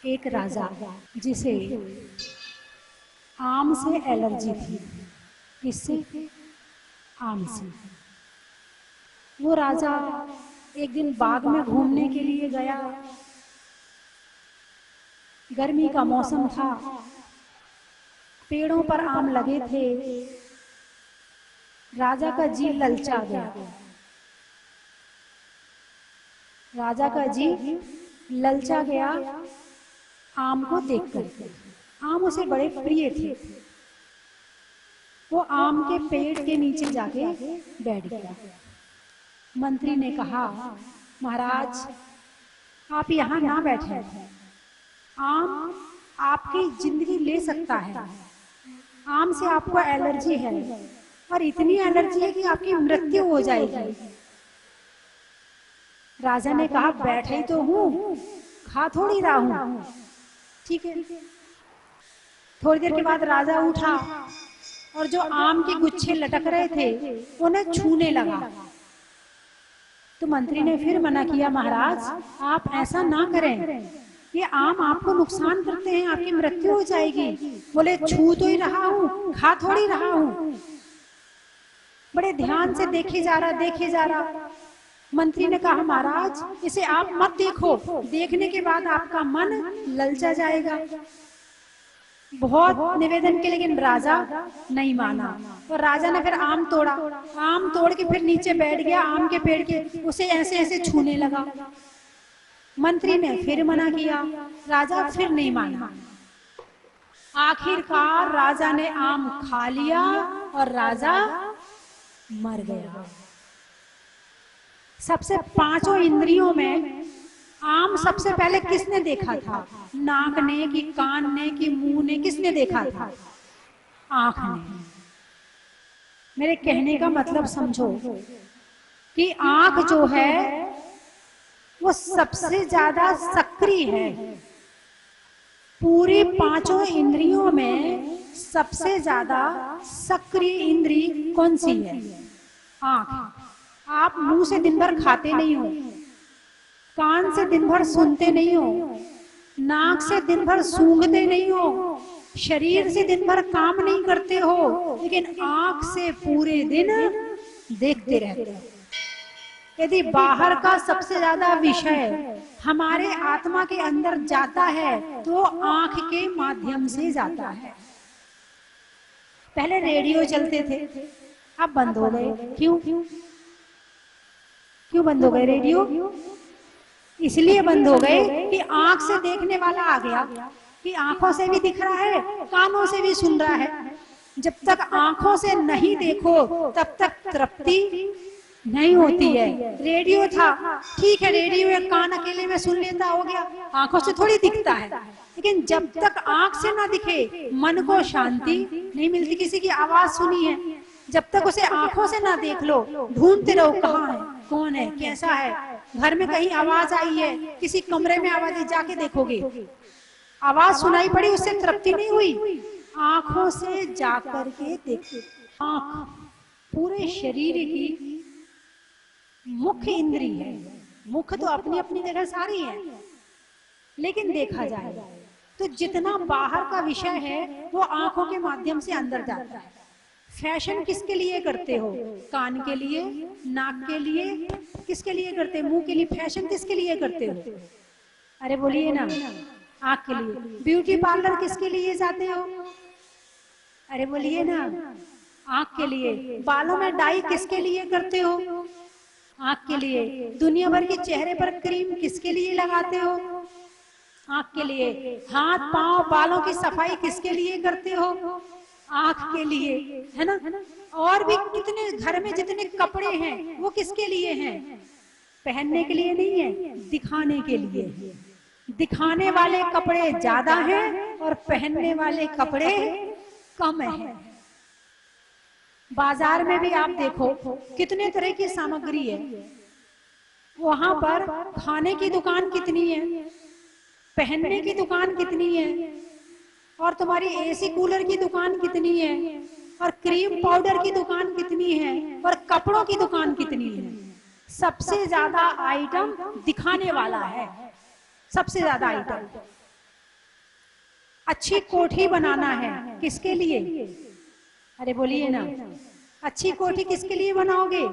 एक राजा जिसे आम से एलर्जी थी। किससे? आम से। वो राजा एक दिन बाग में घूमने के लिए गया। गर्मी का मौसम था, पेड़ों पर आम लगे थे। राजा का जी ललचा गया। राजा का जी ललचा गया आम को देखकर। आम उसे बड़े प्रिय थे। वो आम के पेड़ के नीचे जाके बैठ गया। मंत्री ने कहा, महाराज आप यहाँ ना बैठे, आम आपकी जिंदगी ले सकता है। आम से आपको एलर्जी है और इतनी एलर्जी है कि आपकी मृत्यु हो जाएगी। राजा ने कहा, बैठे ही तो हूँ, खा थोड़ी रहा हूँ। ठीक है। थोड़ी देर के बाद राजा उठा और जो आम के गुच्छे लटक रहे थे उन्हें छूने लगा। तो मंत्री ने फिर मना किया, महाराज आप ऐसा ना करें, ये आम आपको नुकसान करते हैं, आपकी मृत्यु हो जाएगी। बोले, छू तो ही रहा हूँ, खा थोड़ी रहा हूँ। बड़े ध्यान से देखे जा रहा। मंत्री ने कहा, महाराज इसे आप मत देखो, देखने के बाद आपका मन ललचा जाएगा। बहुत निवेदन के, लेकिन राजा नहीं माना। और राजा ने फिर आम तोड़ा। आम तोड़ के फिर नीचे बैठ गया आम के पेड़ के, उसे ऐसे ऐसे छूने लगा। मंत्री ने फिर मना किया, राजा फिर नहीं माना। आखिरकार राजा ने आम खा लिया और राजा मर गया। सबसे पांचों इंद्रियों में आम सबसे पहले किसने देखा था? नाक ने, कि कान ने, कि मुंह ने, किसने देखा था? आंख ने। मेरे कहने का मतलब समझो कि आंख जो है वो सबसे ज्यादा सक्रिय है। पूरी पांचों इंद्रियों में सबसे ज्यादा सक्रिय इंद्री कौन सी है? आंख। आप मुंह से दिन भर खाते नहीं हो, कान से दिन भर सुनते नहीं हो, नाक से दिन भर सूंघते नहीं हो, शरीर से दिन भर काम नहीं करते हो, लेकिन आंख से पूरे दिन देखते रहते हो। यदि बाहर का सबसे ज्यादा विषय हमारे आत्मा के अंदर जाता है तो आंख के माध्यम से जाता है। पहले रेडियो चलते थे, अब बंद हो गए। क्यों बंद हो गए रेडियो? इसलिए बंद हो गए कि आंख से देखने वाला आ गया, कि आंखों से भी दिख रहा है, कानों से भी सुन रहा है। जब तक आंखों से नहीं देखो तब तक तृप्ति नहीं होती है। रेडियो था, ठीक है, रेडियो एक कान अकेले में सुन लेता, हो गया, आंखों से थोड़ी दिखता है। लेकिन जब तक आंख से ना दिखे मन को शांति नहीं मिलती। किसी की आवाज सुनी है, जब तक उसे आंखों से ना देख लो, ढूंढते रहो कहाँ है, कौन है, कैसा है। घर में कहीं आवाज आई है, किसी कमरे में आवाज आई, जाके देखोगे, आवाज सुनाई पड़ी, उससे तृप्ति नहीं हुई। आंखों से जाकर के देखो। आंख पूरे शरीर की मुख्य इंद्री है। मुख तो अपनी अपनी जगह सारी है, लेकिन देखा जाए तो जितना बाहर का विषय है वो आंखों के माध्यम से अंदर जाता है। फैशन किसके लिए करते हो? कान के लिए, नाक के लिए, किसके लिए करते? मुंह के लिए। फैशन किसके लिए करते हो? अरे बोलिए ना, आंख के लिए। ब्यूटी पार्लर किसके लिए जाते हो? अरे बोलिए ना, आंख के लिए। बालों में डाई किसके लिए करते हो? आंख के लिए। दुनिया भर के चेहरे पर क्रीम किसके लिए लगाते हो? आंख के लिए। हाथ पांव बालों की सफाई किसके लिए करते हो? आंख के लिए, है ना। और भी कितने, घर में जितने कपड़े हैं वो किसके लिए हैं? पहनने के लिए नहीं है, दिखाने के लिए। दिखाने वाले कपड़े ज्यादा हैं और पहनने वाले कपड़े कम हैं। बाजार में भी आप देखो कितने तरह की सामग्री है। वहां पर खाने की दुकान कितनी है, पहनने की दुकान कितनी है, और तुम्हारी एसी कूलर की दुकान कितनी है, और क्रीम पाउडर की दुकान कितनी है, और कपड़ों की दुकान कितनी है। सबसे ज्यादा आइटम दिखाने वाला है, सबसे ज्यादा आइटम। अच्छी कोठी बनाना है, किसके लिए? अरे बोलिए ना, अच्छी कोठी किसके लिए बनाओगे?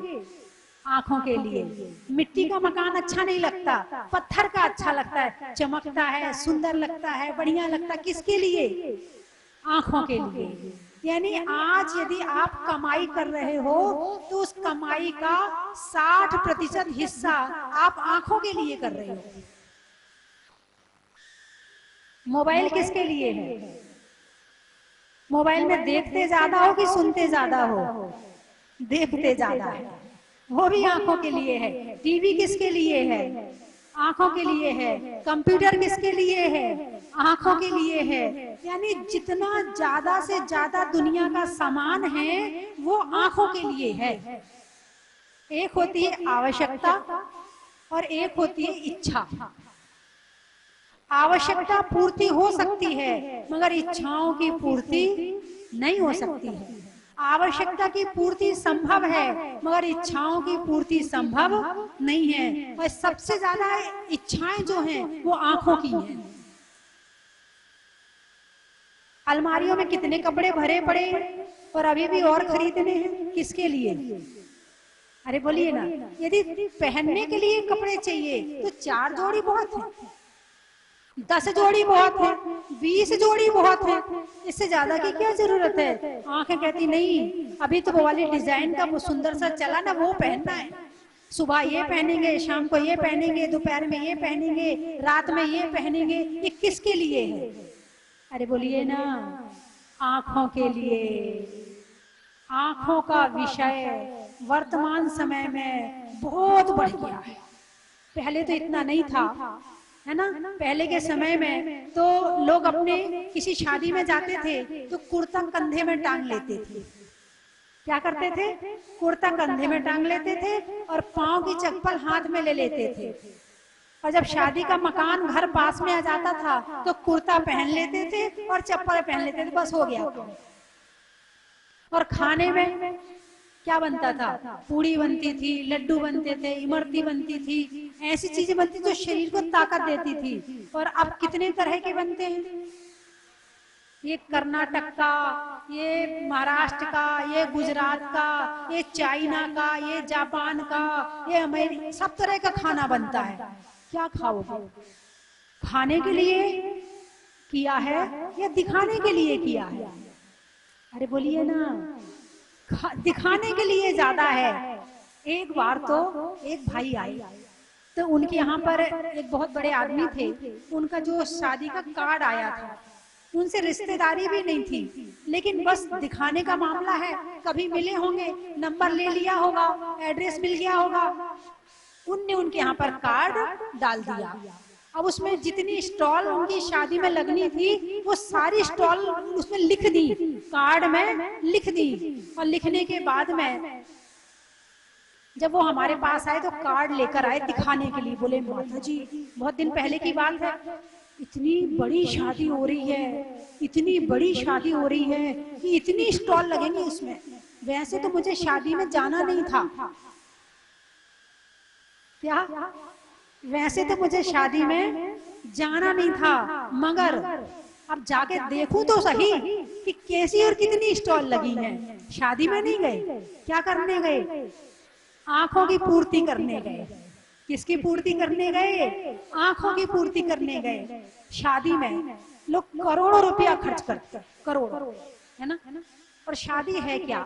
आंखों के लिए। मिट्टी का मकान अच्छा नहीं लगता, पत्थर का अच्छा लगता है, चमकता है, सुंदर लगता है, बढ़िया लगता है। किसके लिए? आंखों के लिए। यानी आज यदि आप कमाई कर रहे हो तो उस कमाई का 60% हिस्सा आप आंखों के लिए कर रहे हो। मोबाइल किसके लिए है? मोबाइल में देखते ज्यादा हो कि सुनते ज्यादा हो? देखते ज्यादा है, वो भी आंखों के लिए है। टीवी किसके लिए है? आंखों के लिए है। कंप्यूटर किसके लिए है? आंखों के लिए है। यानी जितना ज्यादा से ज्यादा दुनिया का सामान है वो आंखों के लिए है। एक होती है आवश्यकता और एक होती है इच्छा। आवश्यकता पूर्ति हो सकती है मगर इच्छाओं की पूर्ति नहीं हो सकती है। आवश्यकता की पूर्ति संभव है मगर इच्छाओं की पूर्ति संभव नहीं है। और सबसे ज्यादा इच्छाएं जो हैं वो आंखों की हैं। अलमारियों में कितने कपड़े भरे पड़े और अभी भी और खरीदने हैं, किसके लिए? अरे बोलिए ना, यदि पहनने के लिए कपड़े चाहिए तो 4 जोड़ी बहुत है, 10 जोड़ी बहुत है, 20 जोड़ी बहुत है, इससे ज्यादा की क्या जरूरत है? आंखें कहती नहीं, अभी तो वो वाली डिजाइन का वो सुंदर सा चला ना, वो पहनना है। सुबह ये पहनेंगे, शाम को ये पहनेंगे, दोपहर में ये पहनेंगे, रात में ये पहनेंगे। ये किसके लिए है? अरे बोलिए ना, आंखों के लिए। आंखों का विषय वर्तमान समय में बहुत बढ़ गया है। पहले तो इतना नहीं था, है ना। पहले के समय में तो लोग अपने किसी शादी में जाते थे तो कुर्ता कंधे में टांग लेते थे। क्या करते थे? कुर्ता कंधे में टांग लेते थे और पांव की चप्पल हाथ में ले लेते थे। और जब शादी का मकान घर पास में आ जाता था तो कुर्ता पहन लेते थे और चप्पल पहन लेते थे, बस हो गया। और खाने में क्या बनता था? पूड़ी बनती थी, लड्डू बनते थे, इमरती बनती थी, ऐसी चीजें बनती जो शरीर को ताकत देती थी। और अब कितने तरह के बनते हैं। ये कर्नाटक का, ये महाराष्ट्र का, ये गुजरात का, ये चाइना का, ये जापान का, ये अमेरिका, सब तरह का खाना बनता है। क्या खाओगे? खाने के लिए किया है या दिखाने के लिए किया है? अरे बोलिए ना, दिखाने के लिए ज्यादा है। एक बार तो एक भाई आए तो उनके यहाँ पर एक बहुत बड़े आदमी थे, उनका जो शादी का कार्ड आया था, उनसे रिश्तेदारी भी नहीं थी, लेकिन बस दिखाने का मामला है। कभी मिले होंगे, नंबर ले लिया होगा, एड्रेस मिल गया होगा, उनने उनके यहाँ पर कार्ड डाल दिया। अब उसमें जितनी स्टॉल उनकी शादी में लगनी थी वो सारी स्टॉल उसमें लिख दी, कार्ड में लिख दी। और लिखने के बाद में जब वो हमारे पास आए तो कार्ड लेकर आए दिखाने के लिए। बोले माता जी, बहुत दिन पहले की बात है, इतनी बड़ी शादी हो रही है, इतनी बड़ी शादी हो रही है कि इतनी स्टॉल लगेंगी उसमें। वैसे तो मुझे शादी में जाना नहीं था। क्या? वैसे तो मुझे शादी में जाना नहीं था, मगर अब जाके देखूं तो सही कि कैसी और कितनी स्टॉल लगी हैं। शादी में नहीं गए, क्या करने गए? आंखों की पूर्ति करने गए। किसकी पूर्ति करने गए? आंखों की पूर्ति करने गए। शादी में लोग करोड़ों रुपया खर्च करते, करोड़ों, है ना। और शादी है क्या?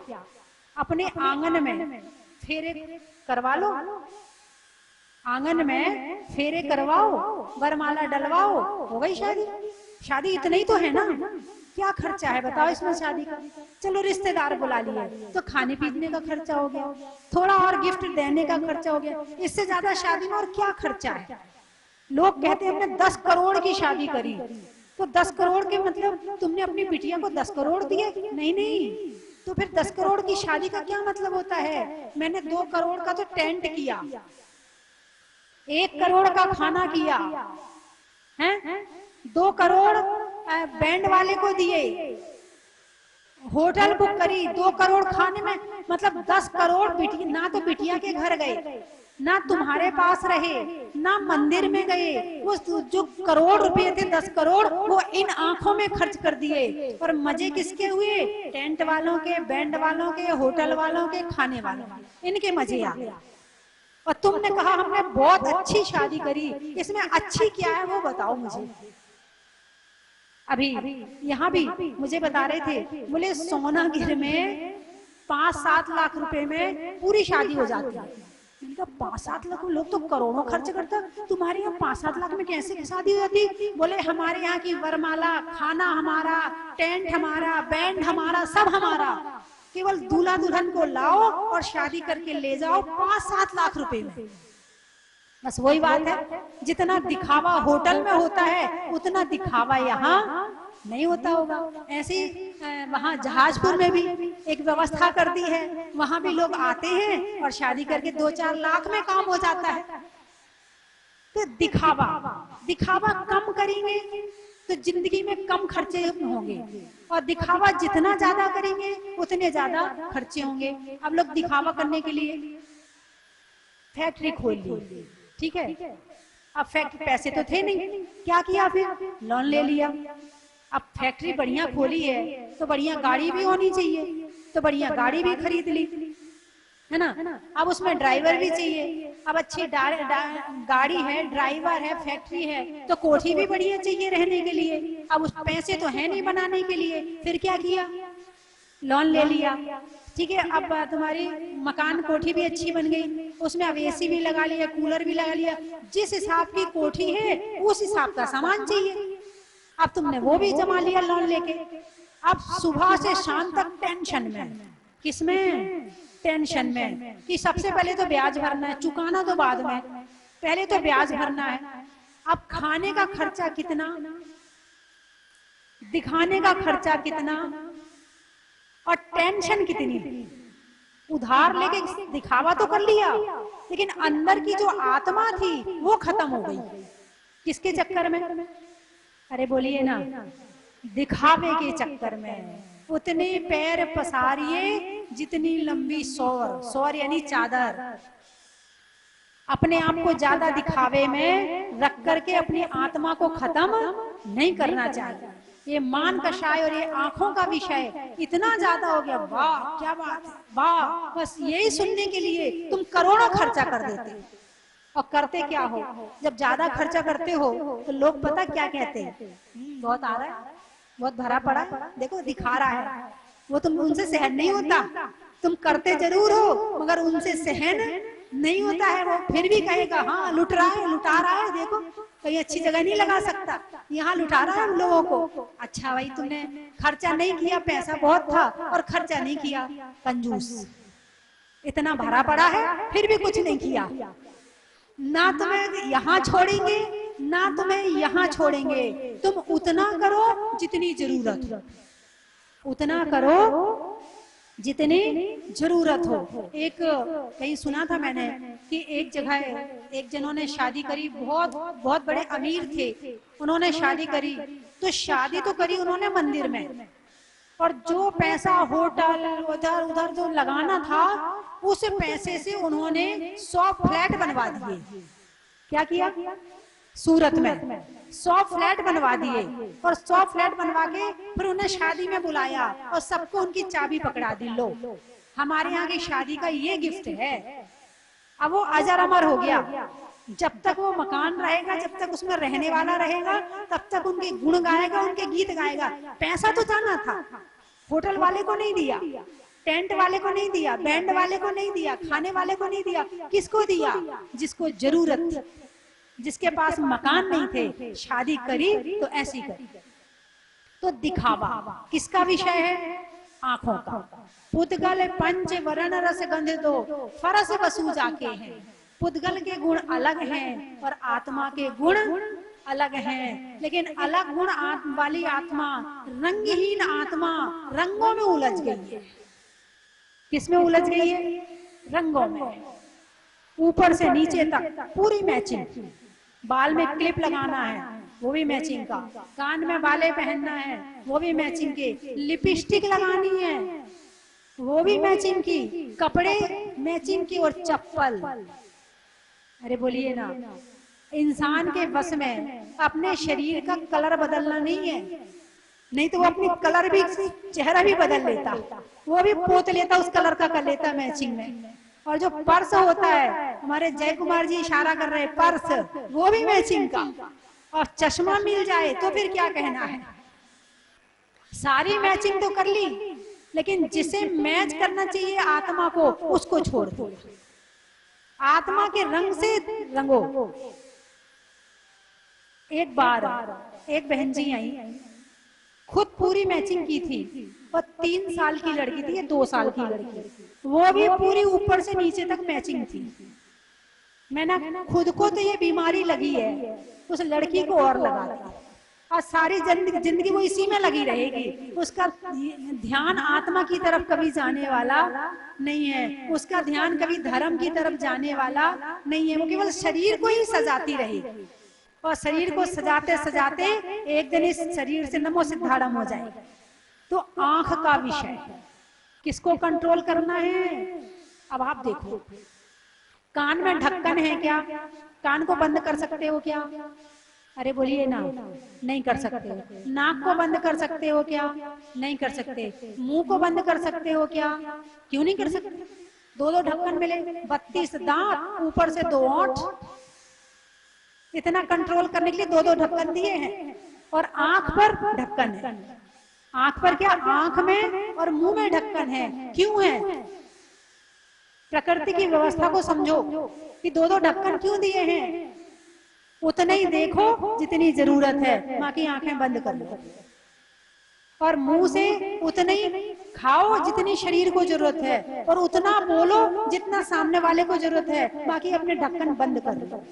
अपने आंगन में फेरे करवा लो, आंगन में फेरे करवाओ, वरमाला डलवाओ, हो गई शादी। शादी इतना ही तो है ना, क्या खर्चा है बताओ इसमें शादी का? चलो रिश्तेदार बुला लिए तो खाने पीने का खर्चा हो गया, थोड़ा और गिफ्ट देने का खर्चा हो गया, इससे ज्यादा शादी में और क्या खर्चा है? लोग कहते हैं हमने 10 करोड़ की शादी करी, तो 10 करोड़ के मतलब तुमने अपनी बिटिया को 10 करोड़ दिए? नहीं नहीं, तो फिर 10 करोड़ की शादी का क्या मतलब होता है? मैंने 2 करोड़ का तो टेंट किया, 1 करोड़ का खाना किया है, 2 करोड़ बैंड वाले को दिए, होटल बुक करी, 2 करोड़ खाने में, मतलब 10 करोड़ बिटिया, ना तो बिटिया के घर गए, ना तुम्हारे पास रहे, ना मंदिर में गए, वो जो करोड़ रुपए थे 10 करोड़ वो इन आंखों में खर्च कर दिए। और मजे किसके हुए? टेंट वालों के, बैंड वालों के, होटल वालों के, खाने वालों के, इनके मजे आ गए। और तुमने कहा हमने बहुत अच्छी शादी करी, इसमें अच्छी क्या है वो बताओ मुझे। अभी यहाँ भी मुझे बता रहे थे, बोले सोनागिर में 5-7 लाख रुपए में पूरी शादी हो जाती है। मैंने कहा 5-7 लाख, लोग तो करोड़ों खर्च करता, तुम्हारे यहाँ 5-7 लाख में कैसे शादी हो जाती? बोले हमारे यहाँ की वरमाला, खाना हमारा, टेंट हमारा, बैंड हमारा, सब हमारा, केवल दूल्हा दुल्हन को लाओ और शादी करके ले जाओ 5-7 लाख रुपए में। बस वही बात है, जितना दिखावा होटल में होता है उतना दिखावा यहाँ नहीं होता होगा। ऐसे वहाँ जहाजपुर में भी एक व्यवस्था कर दी है, वहां भी लोग आते हैं और शादी करके 2-4 लाख में काम हो जाता है। तो दिखावा दिखावा कम करेंगे तो जिंदगी में कम खर्चे होंगे, और दिखावा जितना ज्यादा करेंगे उतने ज्यादा खर्चे होंगे। अब लोग दिखावा करने के लिए फैक्ट्री खोल ली, ठीक है, अब फैक्ट्री, पैसे तो थे नहीं, क्या किया फिर? लोन ले लिया। अब फैक्ट्री बढ़िया खोली है तो बढ़िया गाड़ी भी होनी चाहिए, तो बढ़िया गाड़ी भी खरीद ली, है ना। अब उसमें ड्राइवर भी चाहिए, अब अच्छी गाड़ी है, ड्राइवर है, फैक्ट्री है, तो कोठी भी बढ़िया चाहिए रहने के लिए। अब उस पैसे तो है नहीं बनाने के लिए, फिर क्या किया? लोन ले लिया, ठीक है। अब तुम्हारी मकान कोठी भी अच्छी बन गई, उसमें अब एसी भी लगा लिया, कूलर भी लगा लिया, जिस हिसाब की कोठी है उस हिसाब का सामान चाहिए। अब तुमने वो भी जमा लिया लोन लेके। अब सुबह से शाम तक टेंशन में, किसमें? टेंशन में कि सबसे पहले तो ब्याज भरना है, चुकाना तो बाद में, पहले तो ब्याज भरना है। अब खाने का खर्चा कितना, दिखाने का खर्चा कितना, और टेंशन कितनी। उधार लेके दिखावा तो कर लिया, लेकिन अंदर की जो आत्मा थी वो खत्म हो गई। किसके चक्कर में? अरे बोलिए ना, दिखावे के चक्कर में। उतने पैर पसारिए जितनी लंबी सौर, सौर यानी चादर। अपने आप को ज्यादा दिखावे में रख करके अपनी आत्मा को खत्म नहीं करना चाहिए। ये मान कषाय और ये आंखों का विषय इतना ज्यादा हो गया, वाह क्या बात है, वाह, बस यही सुनने के लिए तुम करोड़ों खर्चा कर देते। और करते क्या हो? जब ज्यादा खर्चा करते हो तो लोग पता क्या कहते हैं? बहुत आ रहा है, बहुत भरा पड़ा, देखो दिखा रहा है। वो तुम उनसे सहन नहीं होता, तुम करते जरूर हो मगर उनसे सहन नहीं होता है। वो फिर भी कहेगा हाँ लुट रहा है, लुटा रहा है, देखो कहीं अच्छी जगह नहीं लगा सकता, यहाँ लुटा रहा है हम लोगों को। अच्छा भाई तुमने खर्चा नहीं किया, पैसा बहुत था और खर्चा नहीं किया, कंजूस, इतना भरा पड़ा है फिर भी कुछ नहीं किया। ना तुम्हें यहाँ छोड़ेंगे ना तुम्हें यहाँ छोड़ेंगे, तुम उतना करो जितनी जरूरत हो, उतना करो जितनी जरूरत हो। एक कहीं सुना था मैंने कि एक जगह एक जनों ने शादी करी, बहुत बहुत बड़े अमीर थे, उन्होंने शादी करी, तो शादी तो करी उन्होंने मंदिर में, और जो पैसा होटल उधर उधर जो लगाना था उस पैसे से उन्होंने 100 फ्लैट बनवा दिए। क्या किया? सूरत में 100 फ्लैट बनवा दिए, और 100 फ्लैट बनवा के फिर उन्हें शादी में बुलाया और सबको उनकी चाबी पकड़ा दी, लो हमारे यहाँ की शादी का ये गिफ्ट है। अब वो अजर अमर हो गया, जब तक वो मकान रहेगा, जब तक उसमें रहने वाला रहेगा, तब तक उनके गुण गाएगा, उनके गीत गाएगा। पैसा तो जाना था, होटल वाले को नहीं दिया, टेंट वाले को नहीं दिया, बैंड वाले को नहीं दिया, खाने वाले को नहीं दिया, किसको दिया? जिसको जरूरत थी, जिसके पास मकान नहीं थे। शादी करी तो ऐसी करी। तो दिखावा किसका विषय है? आंखों का। पुद्गल पंच वरण रस गंध दो फरस वसु जाके हैं। पुद्गल के गुण अलग हैं और आत्मा के गुण अलग हैं, लेकिन अलग गुण वाली आत्मा, रंगहीन आत्मा रंगों में उलझ गई है। किसमें उलझ गई है? रंगों में, ऊपर से नीचे तक पूरी मैचिंग। बाल में क्लिप लगाना है वो भी मैचिंग का, कान में बाले पहनना है वो भी मैचिंग के, लिपस्टिक लगानी है वो भी मैचिंग की, कपड़े मैचिंग की, और चप्पल अरे बोलिए ना, इंसान के बस में अपने शरीर का कलर बदलना नहीं है, नहीं तो वो अपनी कलर भी, चेहरा भी बदल लेता, वो भी पोत लेता, उस कलर का कर लेता मैचिंग में। और जो पर्स होता है, हमारे जय कुमार जी इशारा कर रहे हैं, पर्स वो भी मैचिंग का, और चश्मा मिल जाए तो फिर क्या कहना है। सारी मैचिंग तो कर ली, लेकिन जिसे मैच करना चाहिए आत्मा को, उसको छोड़ दो। आत्मा के रंग से रंगो। एक बार एक बहन जी आई, खुद पूरी मैचिंग की थी, और 3 साल की लड़की थी, ये 2 साल की लड़की, वो भी पूरी ऊपर से नीचे तक मैचिंग थी। मैंने खुद को तो ये बीमारी लगी है, उस लड़की को और लगा दी, और सारी जिंदगी वो इसी में लगी रहेगी। उसका ध्यान आत्मा की तरफ कभी जाने वाला नहीं है, उसका ध्यान कभी धर्म की तरफ जाने वाला नहीं है। वो केवल शरीर को ही सजाती रहेगी, और शरीर को सजाते सजाते एक दिन इस शरीर से नमो सिद्धाड़म हो जाएगा। तो आंख का विषय है, किसको कंट्रोल करना है। अब आप देखो, कान में ढक्कन है क्या, कान को बंद कर सकते हो क्या? अरे बोलिए ना, नहीं कर सकते। नाक को बंद कर सकते हो क्या? नहीं कर सकते। मुंह को बंद कर सकते हो क्या? क्यों नहीं कर सकते? 2-2 ढक्कन मिले, 32 दांत, ऊपर से 2 ओंठ, इतना कंट्रोल करने के लिए 2-2 ढक्कन दिए हैं। और आंख पर ढक्कन है, आंख पर क्या, आंख में और मुंह में ढक्कन है। क्यों है? प्रकृति की व्यवस्था को समझो कि 2-2 ढक्कन क्यों दिए हैं। उतना ही देखो जितनी जरूरत है, बाकी आंखें बंद कर लो, और मुंह से उतना ही खाओ जितनी शरीर को जरूरत है, और उतना बोलो जितना सामने वाले को जरूरत है, बाकी अपने ढक्कन बंद कर लो।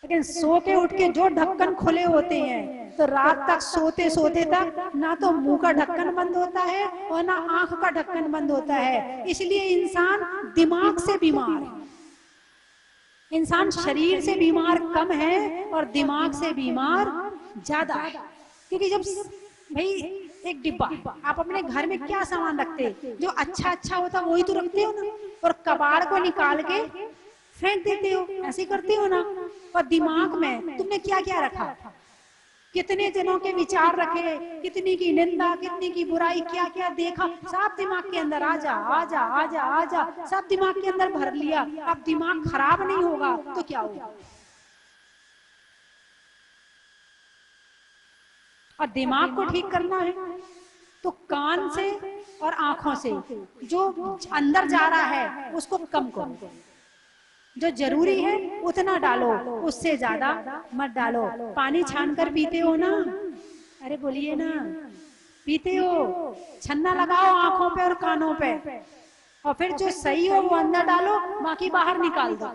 लेकिन सो के उठ के जो ढक्कन खुले होते हैं, तो रात तक सोते सोते तक ना तो मुंह का ढक्कन बंद होता है और ना आंख का ढक्कन बंद होता है। इसलिए इंसान दिमाग से बीमार है। इंसान शरीर से बीमार कम है और दिमाग से बीमार ज्यादा है। क्योंकि जब भाई एक डिब्बा, आप अपने घर में क्या सामान रखते, जो अच्छा अच्छा होता वही तो रखते हो ना, और कबाड़ को निकाल के फेंक देते हो, ऐसे करते हो ना। और दिमाग में तुमने क्या क्या रखा, कितने जनों के विचार रखे, कितनी की निंदा, कितनी की बुराई, क्या क्या देखा, सब दिमाग के अंदर आजा आजा आजा आजा, सब दिमाग के अंदर भर लिया। अब दिमाग खराब नहीं होगा तो क्या होगा। और दिमाग को ठीक करना है तो कान से और आंखों से जो अंदर जा रहा है उसको कम करो, जो जरूरी है उतना डालो, उससे ज्यादा मत डालो। पानी छान कर पीते हो ना, अरे बोलिए ना, पीते हो, छन्ना लगाओ आंखों पे और कानों पे, और फिर जो सही हो वो अंदर डालो, बाकी बाहर निकाल दो।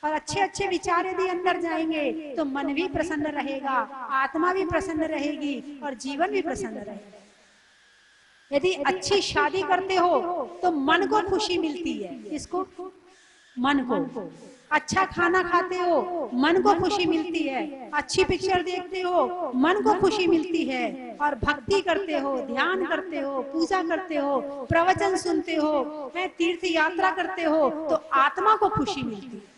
और अच्छे अच्छे विचार यदि अंदर जाएंगे तो मन भी प्रसन्न रहेगा, आत्मा भी प्रसन्न रहेगी, और जीवन भी प्रसन्न रहेगा। यदि अच्छी शादी करते हो तो मन को खुशी मिलती है, इसको मन को। अच्छा खाना खाते हो, मन को खुशी मिलती है। अच्छी पिक्चर देखते हो, मन को खुशी मिलती है। और भक्ति करते हो, ध्यान करते हो, पूजा करते हो, प्रवचन सुनते हो, तीर्थ यात्रा करते हो, तो आत्मा को खुशी मिलती है।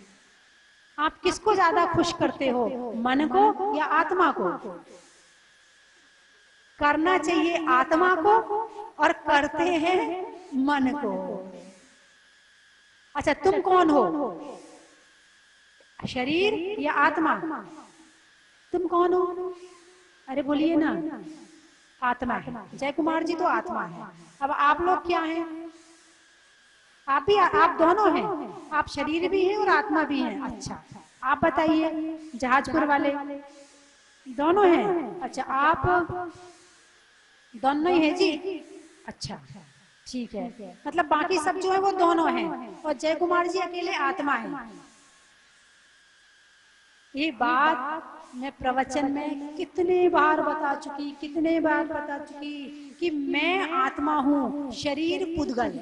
आप किसको ज्यादा खुश करते हो, मन को या आत्मा को? करना चाहिए आत्मा को और करते हैं मन को। अच्छा, तुम कौन हो, शरीर या आत्मा? तुम कौन हो? अरे बोलिए ना, आत्मा है। जय कुमार जी तो आत्मा है। अब आप लोग क्या हैं? आप भी, आप दोनों हैं, आप शरीर भी हैं और आत्मा भी हैं। अच्छा, आप बताइए, जहाजपुर वाले दोनों हैं? अच्छा, आप दोनों ही है जी। अच्छा ठीक है, मतलब बाकी सब जो है वो दोनों हैं, और जय कुमार जी अकेले आत्मा है। ये बात मैं प्रवचन में कितने बार बता चुकी, कितने बार बता चुकी कि मैं आत्मा हूँ, शरीर पुद्गल।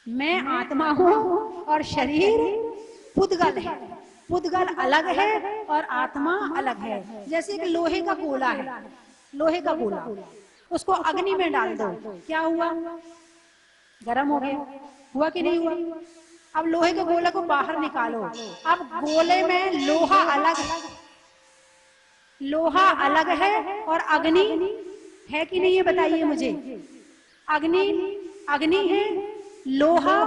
मैं आत्मा हूँ और शरीर पुद्गल है। पुद्गल अलग है और आत्मा अलग है। जैसे एक लोहे का गोला है, लोहे का गोला, उसको अग्नि में डाल दो, क्या हुआ? गर्म हो गया, हुआ कि नहीं हुआ? अब लोहे के गोले को बाहर निकालो। अब गोले में लोहा अलग है और अग्नि है कि नहीं, ये बताइए मुझे। अग्नि है, लोहा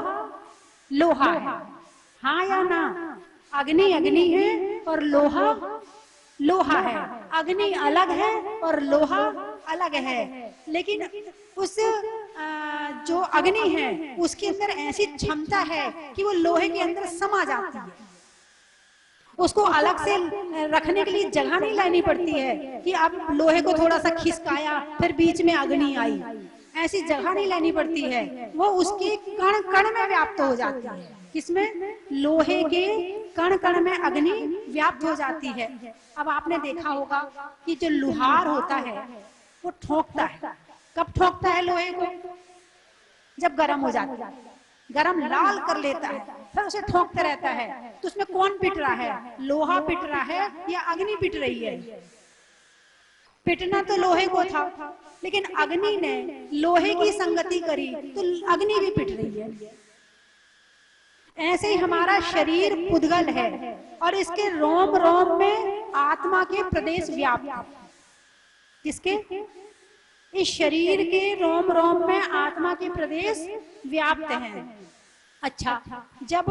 है, हाँ या ना? अग्नि है और लोहा है। अग्नि अलग है और लोहा अलग है, लेकिन उस जो अग्नि है उसके अंदर ऐसी क्षमता है कि वो लोहे के अंदर समा जाती है। उसको अलग से रखने के लिए जगह नहीं लानी पड़ती है कि अब लोहे को थोड़ा सा खिसकाया फिर बीच में अग्नि आई, ऐसी जगह नहीं लेनी पड़ती है। वो उसके कण कण में व्याप्त हो जाती है। किसमें? लोहे के कण कण में अग्नि व्याप्त हो जाती है। अब आपने देखा होगा कि जो लोहार होता है वो ठोकता है। कब ठोकता है लोहे को? जब गर्म हो जाता है, गरम लाल कर लेता है, फिर उसे ठोकता रहता है। तो उसमें कौन पिट रहा है? लोहा पिट रहा है या अग्नि पिट रही है? पिटना तो लोहे को था, लेकिन अग्नि ने लोहे की संगति करी तो अग्नि भी पिट रही है। ऐसे ही हमारा शरीर पुद्गल है और इसके रोम रोम में आत्मा के प्रदेश व्याप्त है। किसके? इस शरीर के रोम रोम में आत्मा के प्रदेश व्याप्त हैं। अच्छा, जब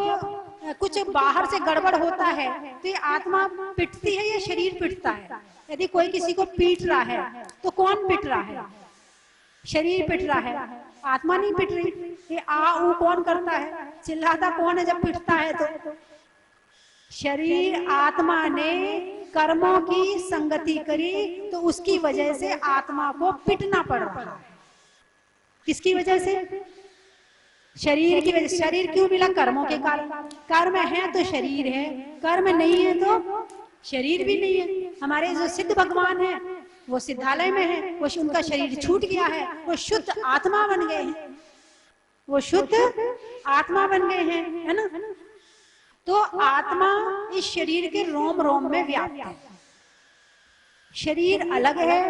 कुछ बाहर से गड़बड़ होता है तो ये आत्मा पिटती है या शरीर पिटता है? यदि कोई किसी को पीट रहा है तो कौन पिट रहा है? शरीर पिट रहा है, आत्मा नहीं पिट रही। ये आ ऊ कौन करता है? चिल्लाता कौन है जब पिटता है? तो शरीर आत्मा ने कर्मों की संगति करी तो उसकी वजह से आत्मा को पिटना पड़ रहा है। किसकी वजह से? शरीर की वजह से। शरीर क्यों मिला? कर्मों के कारण। कर्म है तो शरीर है, कर्म नहीं है तो शरीर भी नहीं है। हमारे जो सिद्ध भगवान है वो सिद्धालय में है, वो उनका शरीर छूट गया है, वो शुद्ध आत्मा बन गए हैं, वो शुद्ध आत्मा बन गए हैं, है ना? तो आत्मा इस शरीर के रोम रोम में व्याप्त है। शरीर अलग है,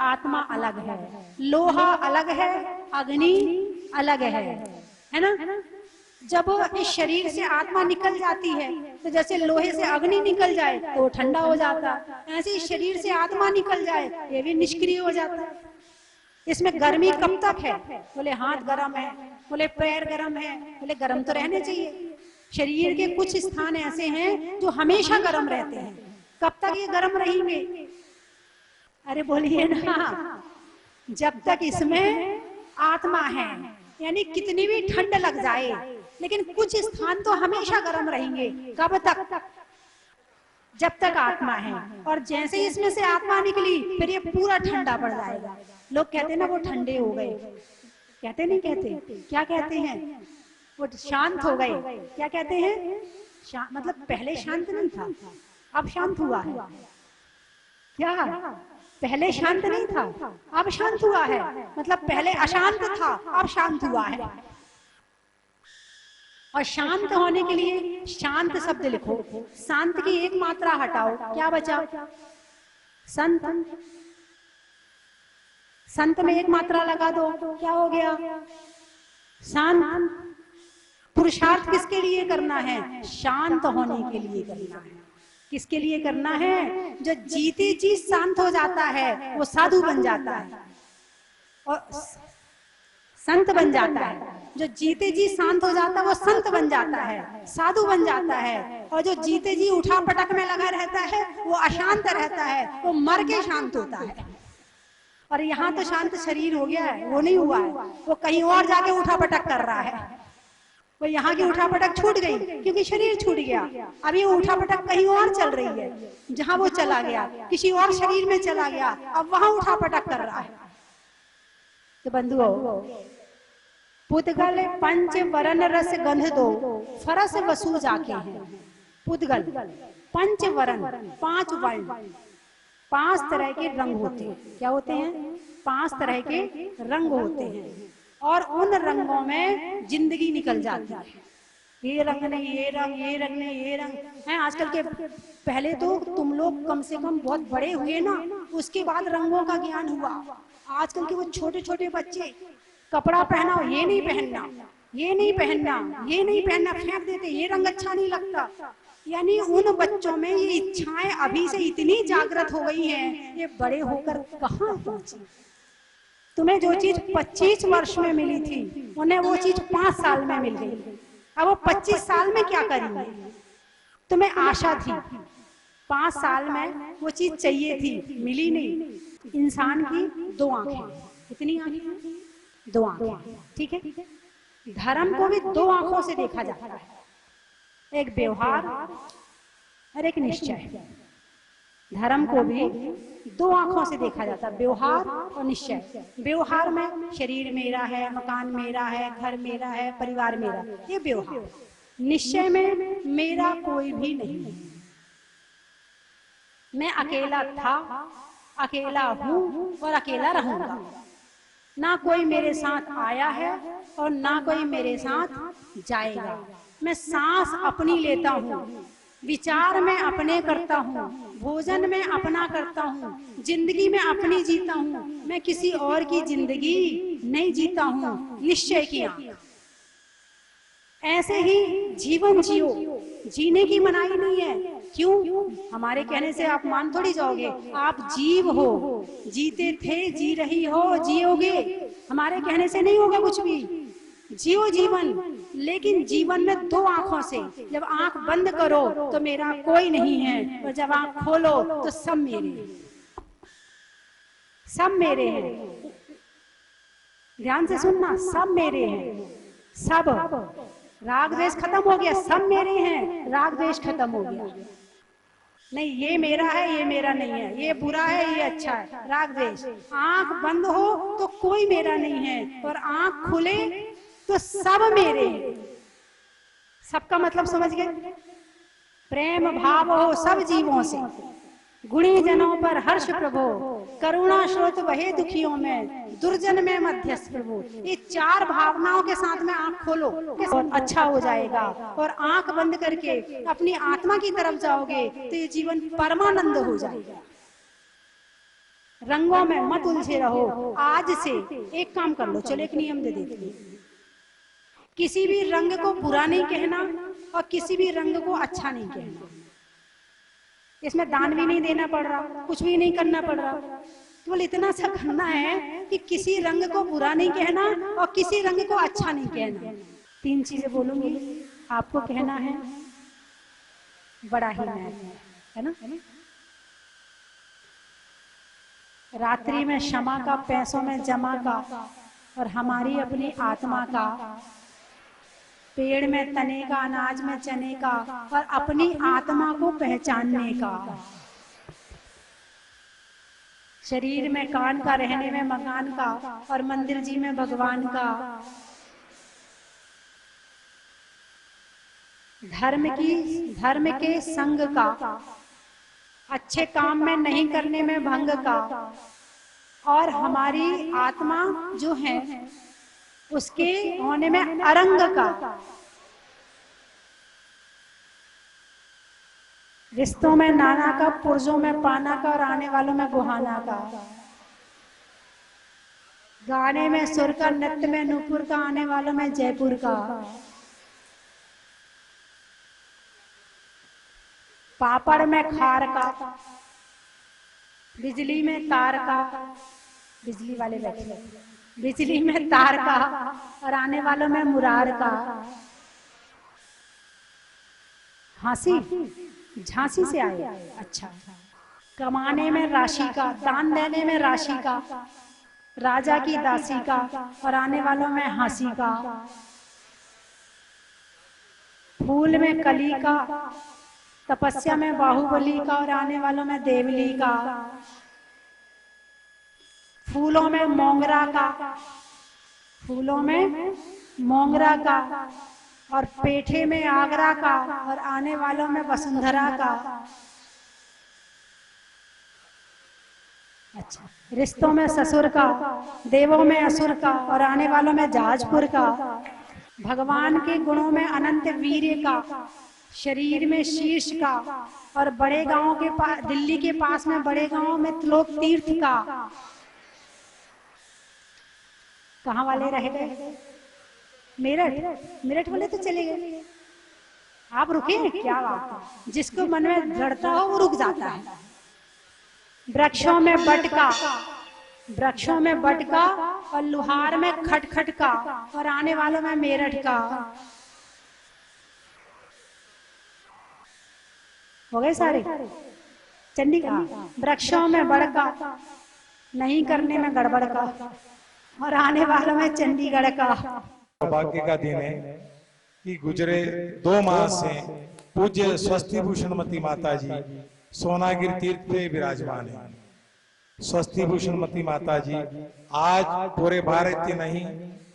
आत्मा अलग है, लोहा अलग है, अग्नि अलग है ना? जब इस शरीर से आत्मा निकल जाती है तो जैसे लोहे से अग्नि निकल जाए तो ठंडा हो जाता, ऐसे इस शरीर से आत्मा निकल जाए ये भी निष्क्रिय हो जाता है। इसमें गर्मी कब तक है? बोले हाथ गर्म है, बोले पैर गर्म है, बोले गर्म तो रहने चाहिए। शरीर के कुछ स्थान ऐसे हैं जो हमेशा गर्म रहते हैं। कब तक ये गर्म रहेंगे? अरे बोलिए ना, जब तक इसमें आत्मा है, यानी कितनी भी ठंड लग जाए लेकिन कुछ स्थान तो हमेशा गर्म रहेंगे। कब तक? जब तक आत्मा है। और जैसे ही इसमें से आत्मा निकली फिर ये पूरा ठंडा पड़ जाएगा। लोग कहते हैं ना वो ठंडे हो गए, कहते नहीं कहते? क्या कहते हैं? वो शांत हो गए। क्या कहते हैं? मतलब पहले शांत नहीं था, अब शांत हुआ है। क्या? पहले शांत नहीं था, अब शांत हुआ है। मतलब पहले अशांत था, अब शांत हुआ है। और शांत होने के लिए शांत शब्द लिखो, शांत की एक मात्रा हटाओ, क्या बचा? संत। संत में एक मात्रा लगा दो, क्या हो गया? शांत। पुरुषार्थ किसके लिए करना है? शांत होने के लिए करना है। किसके लिए करना है? जो जीते जी शांत हो जाता है वो साधु बन जाता है और संत बन जाता है। जो जीते जी शांत हो जाता है वो संत बन जाता है, साधु बन जाता है। और जो जीते जी उठा पटक में लगा रहता है वो अशांत रहता है, वो मर के शांत होता है। और यहाँ तो शांत शरीर हो गया है, वो नहीं हुआ है, वो कहीं और जाके उठा पटक कर रहा है। वो यहाँ की उठा पटक छूट गई क्योंकि शरीर छूट गया। अभी वो उठा पटक कहीं और चल रही है, जहां वो चला गया किसी और शरीर में चला गया, अब वहां उठा पटक कर रहा है। तो बंधुओं, पुद्गल पंच वरण रस गंध दो फरस वसु जाके हैं। पुद्गल पंच वरण, पांच वर्ण, पांच तरह के रंग होते हैं। क्या होते हैं? पांच तरह के रंग होते हैं और उन रंगों में जिंदगी निकल जाती है। ये रंग नहीं, ये रंग, ये रंग नहीं, ये रंग है। आजकल के पहले तो तुम लोग कम से कम बहुत बड़े हुए ना, उसके बाद रंगों का ज्ञान हुआ। आजकल के वो छोटे छोटे बच्चे कपड़ा पहना, ये नहीं पहनना, ये नहीं पहनना, ये नहीं पहनना, फेंक देते, ये रंग अच्छा नहीं लगता। यानी उन बच्चों में ये इच्छाएं अभी से इतनी जागृत हो गई हैं, ये बड़े होकर कहाँ पहुंची। तुम्हें जो चीज 25 वर्ष में मिली थी, उन्हें वो चीज 5 साल में मिल गई। अब वो 25 साल में क्या करेंगे? तुम्हें आशा थी, 5 साल में वो चीज चाहिए थी, मिली नहीं। इंसान की 2 आंखें, कितनी आंखें? 2 आंखें, ठीक है। धर्म को भी 2 आंखों से देखा जाता है, एक व्यवहार और एक निश्चय। धर्म को भी 2 आंखों से देखा जाता है, व्यवहार और निश्चय। व्यवहार में शरीर मेरा है, मकान मेरा है, घर मेरा है, परिवार मेरा, ये व्यवहार। निश्चय में मेरा कोई भी नहीं है, मैं अकेला था, अकेला हूं और अकेला रहूंगा। ना कोई मेरे साथ आया है और ना कोई मेरे साथ जाएगा। मैं सांस अपनी लेता हूँ, विचार में अपने करता हूँ, भोजन में अपना करता हूँ, जिंदगी में अपनी जीता हूँ। मैं किसी और की जिंदगी नहीं जीता हूँ, निश्चय किया। ऐसे ही जीवन जियो, जीने की मनाही नहीं है। क्यों? हमारे कहने से आप मान थोड़ी जाओगे, आप जीव हो, जीते थे, जी रही हो, जियोगे। हमारे कहने से नहीं होगा कुछ भी। जियो जीवन, लेकिन जीवन में 2 आंखों से। जब आंख बंद करो तो मेरा कोई नहीं है, और जब आंख खोलो तो सब मेरे हैं, सब मेरे हैं। ध्यान से सुनना, सब मेरे हैं, सब। राग द्वेष खत्म हो गया, सब मेरे हैं, राग द्वेष खत्म हो गया। नहीं ये मेरा है, ये मेरा नहीं है, ये बुरा है, ये अच्छा है, राग द्वेष। आंख बंद हो तो कोई मेरा नहीं है, और आंख खुले तो सब मेरे हैं। सबका मतलब समझ गए? प्रेम भाव हो सब जीवों से, गुणी जनों पर हर्ष प्रभो, करुणा स्रोत बहे दुखियों में, दुर्जन में मध्यस्थ प्रभु। ये 4 भावनाओं के साथ में आंख खोलो और अच्छा हो जाएगा। और आंख बंद करके अपनी आत्मा की तरफ जाओगे तो ये जीवन परमानंद हो जाएगा। रंगों में मत उलझे रहो। आज से एक काम कर लो, चलो एक नियम दे देती हूँ, किसी भी रंग को बुरा नहीं कहना और किसी भी रंग को अच्छा नहीं कहना। इसमें दान भी नहीं देना पड़ रहा, कुछ भी नहीं करना पड़ रहा, केवल इतना सा करना है कि किसी रंग को बुरा नहीं कहना और किसी रंग को अच्छा नहीं कहना। 3 चीजें बोलूंगी, आपको कहना है, बड़ा ही महत्व है ना। रात्रि में क्षमा का, पैसों में जमा का, और हमारी अपनी आत्मा का। पेड़ में तने का, अनाज में चने का, और अपनी आत्मा को पहचानने का। शरीर में कान का, रहने में मकान का, और मंदिर जी में भगवान का। धर्म के संग का, अच्छे काम में नहीं करने में भंग का, और हमारी आत्मा जो है उसके होने में अरंग का। रिश्तों में नाना का, पुर्जों में पाना का, और आने वालों में गुहाना का। गाने में सुर का, नृत्य में नूपुर का, आने वालों में जयपुर का। पापड़ में खार का, बिजली में तार का, बिजली वाले बैठे, बिजली में तार का, और आने वालों में मुरार का। हाँसी झांसी से आए, अच्छा। कमाने में राशि का, दान देने में राशि का, राजा की दासी का, और आने वालों में हंसी का। फूल में कली का, तपस्या में बाहुबली का, और आने वालों में देवली का। फूलों में मोंगरा का, फूलों में मोंगरा का, और पेठे में आगरा का, और आने वालों में वसुंधरा का। अच्छा। रिश्तों में ससुर का, देवों में असुर का, और आने वालों में जाजपुर का। भगवान के गुणों में अनंत वीर्य का, शरीर में शीर्ष का, और बड़े गांव के पास, दिल्ली के पास में बड़े गांव में त्रिलोक तीर्थ का। कहाँ वाले रह गए? मेरठ मेरठ बोले तो चले गए। आप रुके, क्या बात है। जिसको मन में दृढ़ता हो वो रुक जाता है। वृक्षों में बटका, वृक्षों में बटका और लुहार में खटखट का और आने वालों में मेरठ का। हो गए सारे। चंडी का वृक्षों में बड़का, नहीं करने में गड़बड़ का और आने वालों में चंडीगढ़ का। सौभाग्य का दिन है कि गुजरे 2 माह से पूज्य स्वस्ति भूषणमती माता जी सोनागिर तीर्थ पे विराजमान है। स्वस्ति भूषणमती माता जी आज पूरे भारत ही नहीं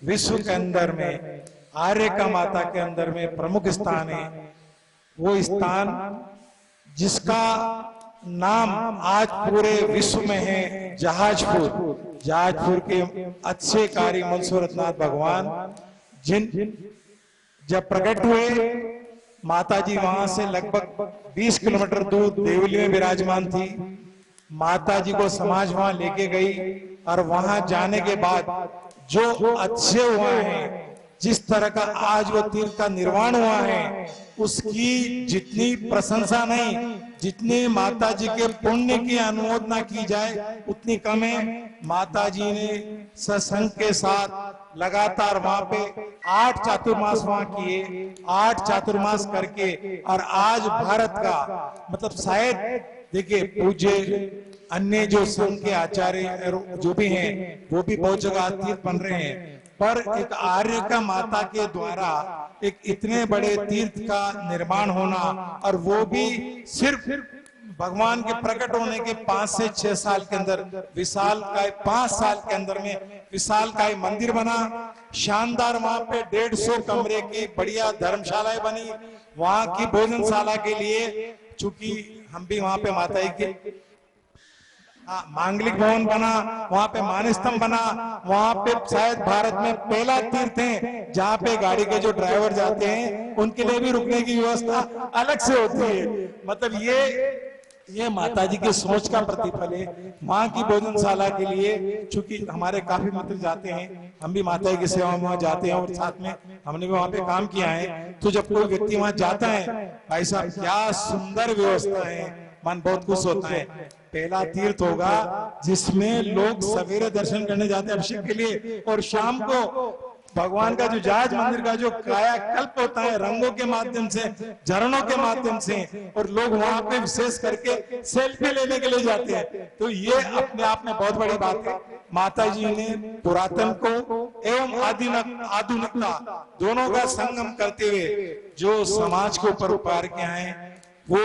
विश्व के अंदर में आर्य का माता के अंदर में प्रमुख स्थान है। वो स्थान जिसका नाम आज पूरे विश्व में है, जहाजपुर। जहाजपुर के अच्छे कार्य मनसूरतनाथ भगवान जब प्रकट हुए, माता जी वहां से लगभग 20 किलोमीटर दूर देवली में विराजमान थी। माता जी को समाज वहां लेके गई और वहां जाने के बाद जो अच्छे हुआ है, जिस तरह का आज वो तीर्थ का निर्माण हुआ है, उसकी जितनी प्रशंसा नहीं, जितने माता जी के पुण्य की अनुमोदना की जाए उतनी कम है। माता जी ने सत्संग के साथ लगातार वहां पे 8 चातुर्मास वहां किए, 8 चातुर्मास करके और आज भारत का मतलब शायद देखिए पूज्य अन्य जो संघ के आचार्य जो भी हैं वो भी बहुत जगह तीर्थ बन रहे हैं, पर एक आर्य का माता के द्वारा एक इतने बड़े तीर्थ का निर्माण होना और वो भी सिर्फ भगवान के प्रकट होने के 5 से 6 साल के अंदर विशाल का 5 साल के अंदर में विशाल का मंदिर बना, शानदार वहां पे 150 कमरे की बढ़िया धर्मशालाएं बनी, वहां की भोजनशाला के लिए, चूंकि हम भी वहां पे माता जी के मांगलिक भवन बना, वहां पे मानस्तंभ बना, वहां पे शायद भारत में पहला तीर्थ है जहां पे गाड़ी के जो ड्राइवर जाते हैं उनके लिए भी रुकने की व्यवस्था अलग से होती है। मतलब ये माता जी की सोच का प्रतिफल है। वहां की भोजनशाला के लिए चूंकि हमारे काफी मित्र जाते हैं, हम भी माता जी की सेवा में वहां जाते हैं और साथ में हमने भी वहां पे काम किया है, तो जब कोई व्यक्ति वहां जाता है, भाई साहब क्या सुंदर व्यवस्था है, मन बहुत खुश होता है। पहला तीर्थ होगा जिसमें लोग सवेरे दर्शन करने जाते हैं अभिषेक के लिए, और शाम को भगवान का जो जहाज मंदिर का जो कायाकल्प होता है रंगों के माध्यम से, झरनों के माध्यम से, और लोग वहां पे विशेष करके सेल्फी लेने के लिए जाते हैं। तो ये अपने आप में बहुत बड़ी बात है। माता जी ने पुरातन को एवं आधुनिकता दोनों का संगम करते हुए जो समाज के ऊपर उपकार किया है, वो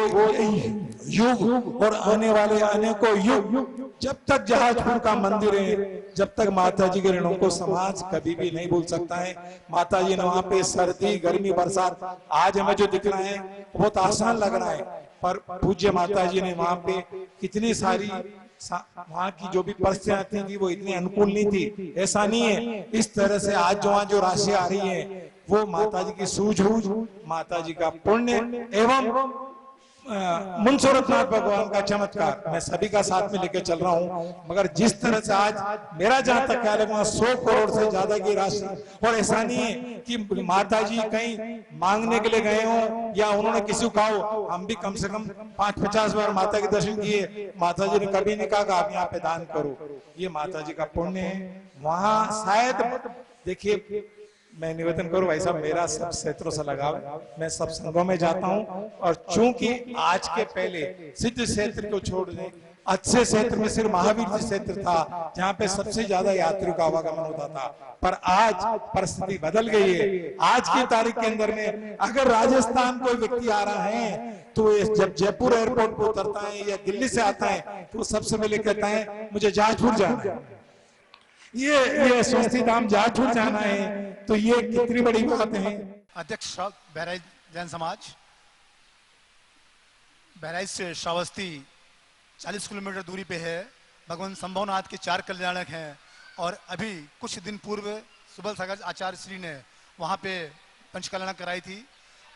युग और आने वाले अनेकों युग जब तक जहाजपुर का मंदिर है, जब तक माता जी के ऋणों को समाज कभी भी नहीं भूल सकता है। माता जी ने वहां पे सर्दी गर्मी बरसात, आज हमें जो दिख रहा है बहुत आसान लग रहा है, पर पूज्य माता जी ने वहां पे कितनी सारी वहां की जो भी परिस्थितियां थी वो इतनी अनुकूल नहीं थी, ऐसा नहीं है। इस तरह से आज जो वहां जो राशि आ रही है वो माता जी की सूझबूझ, माता जी का पुण्य एवं मनसूरतनाथ भगवान का चमत्कार मैं सभी का साथ में लेकर चल रहा हूं। मगर जिस तरह से आज मेरा जहां तक ख्याल है वहां 100 करोड़ से ज्यादा की राशि, और ऐसा नहीं है कि माता जी कहीं मांगने के लिए गए हो या उन्होंने किसी को कहा हो, हम भी कम से कम 5-50 बार माता के दर्शन किए, माता जी ने कभी नहीं कहा कि आप यहाँ पे दान करो। ये माता जी का पुण्य है। वहां शायद देखिए, मैं निवेदन करूं भाई साहब, मेरा सब क्षेत्रों से लगाव, मैं सब संघों में जाता हूं, और चूंकि आज के पहले सिद्ध क्षेत्र को छोड़ दें अच्छे क्षेत्र में सिर्फ महावीर जी क्षेत्र था जहां पे सबसे ज्यादा यात्रियों का आवागमन होता था, पर आज परिस्थिति बदल गई है। आज की तारीख के अंदर में अगर राजस्थान कोई व्यक्ति आ रहा है तो जब जयपुर एयरपोर्ट पर उतरता है या दिल्ली से आता है तो सबसे पहले कहता है मुझे जहाजपुर जाना है, ये स्वस्ति धाम जहाजपुर जाना है। तो ये कितनी बड़ी बात है। अध्यक्ष बहराइच जैन समाज बहराइच से श्रावस्ती 40 किलोमीटर दूरी पे है। भगवान संभवनाथ के 4 कल्याणक हैं, और अभी कुछ दिन पूर्व सुबल सागर आचार्य श्री ने वहाँ पे पंचकल्याण कराई थी,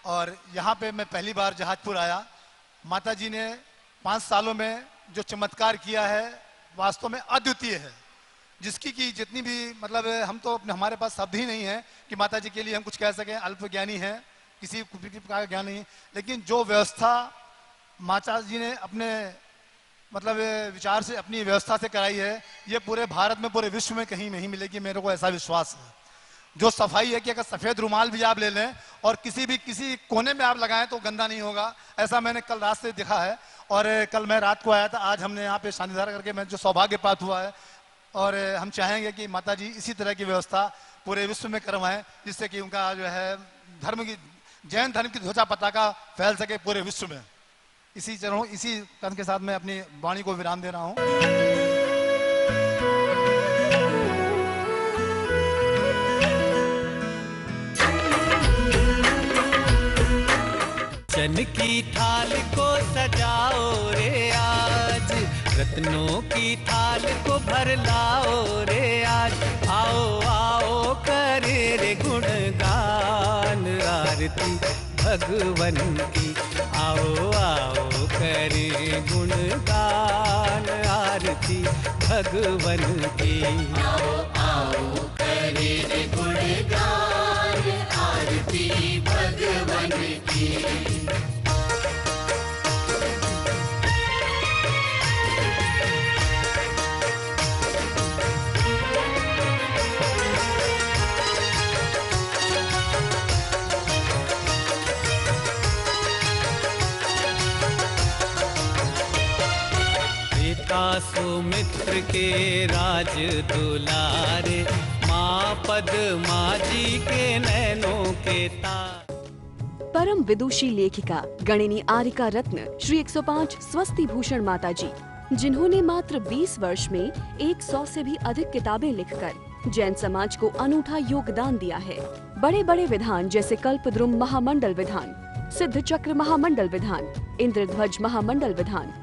और यहाँ पे मैं पहली बार जहाजपुर आया। माता जी ने 5 सालों में जो चमत्कार किया है वास्तव में अद्वितीय है। जिसकी कि जितनी भी मतलब हम तो अपने हमारे पास शब्द ही नहीं है कि माता जी के लिए हम कुछ कह सकें, अल्पज्ञानी हैं, किसी प्रकार का ज्ञान नहीं। लेकिन जो व्यवस्था माता जी ने अपने मतलब विचार से, अपनी व्यवस्था से कराई है, ये पूरे भारत में, पूरे विश्व में कहीं नहीं मिलेगी, मेरे को ऐसा विश्वास है। जो सफाई है कि अगर सफेद रुमाल भी आप ले लें और किसी कोने में आप लगाएं तो गंदा नहीं होगा, ऐसा मैंने कल रात से देखा है। और कल मैं रात को आया था, आज हमने यहाँ पे शांतिधारा करके मैं जो सौभाग्य प्राप्त हुआ है, और हम चाहेंगे कि माता जी इसी तरह की व्यवस्था पूरे विश्व में करवाएं, जिससे कि उनका जो है धर्म की, जैन धर्म की ध्वजा पताका फैल सके पूरे विश्व में। इसी कथन के साथ मैं अपनी वाणी को विराम दे रहा हूँ। चन की थाल को सजाओ रे आज, रत्नों की थाल को भर लाओ रे आज। आओ आओ करे रे गुणगान आरती भगवन की, आओ आओ करे गुणगान आरती भगवन की। आओ आओ करे रे गुणगान आरती भगवन की। सुमित्र के राज दुलारे, माँ पद्मा जी के नैनों के तार। परम विदुषी लेखिका गणिनी आरिका रत्न श्री 105 स्वस्ति भूषण माता जी, जिन्होंने मात्र 20 वर्ष में 100 से भी अधिक किताबें लिखकर जैन समाज को अनूठा योगदान दिया है। बड़े बड़े विधान जैसे कल्पद्रुम महामंडल विधान, सिद्ध चक्र महामंडल विधान, इंद्रध्वज महामंडल विधान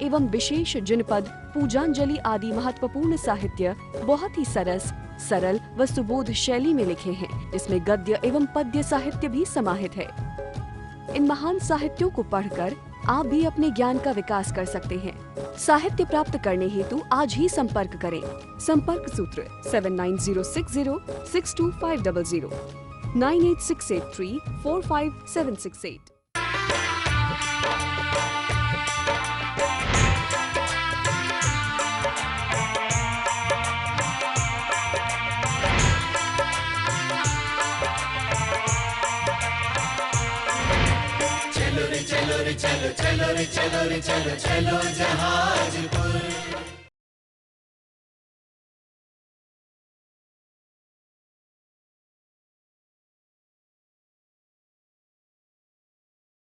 एवं विशेष जिनपद, पूजांजलि आदि महत्वपूर्ण साहित्य बहुत ही सरल व सुबोध शैली में लिखे हैं, जिसमें गद्य एवं पद्य साहित्य भी समाहित है। इन महान साहित्यों को पढ़कर आप भी अपने ज्ञान का विकास कर सकते हैं। साहित्य प्राप्त करने हेतु आज ही संपर्क करें। संपर्क सूत्र 7906062500 9868345768। चलो रे चलो चलो चलो रे चलो चलो जहाँ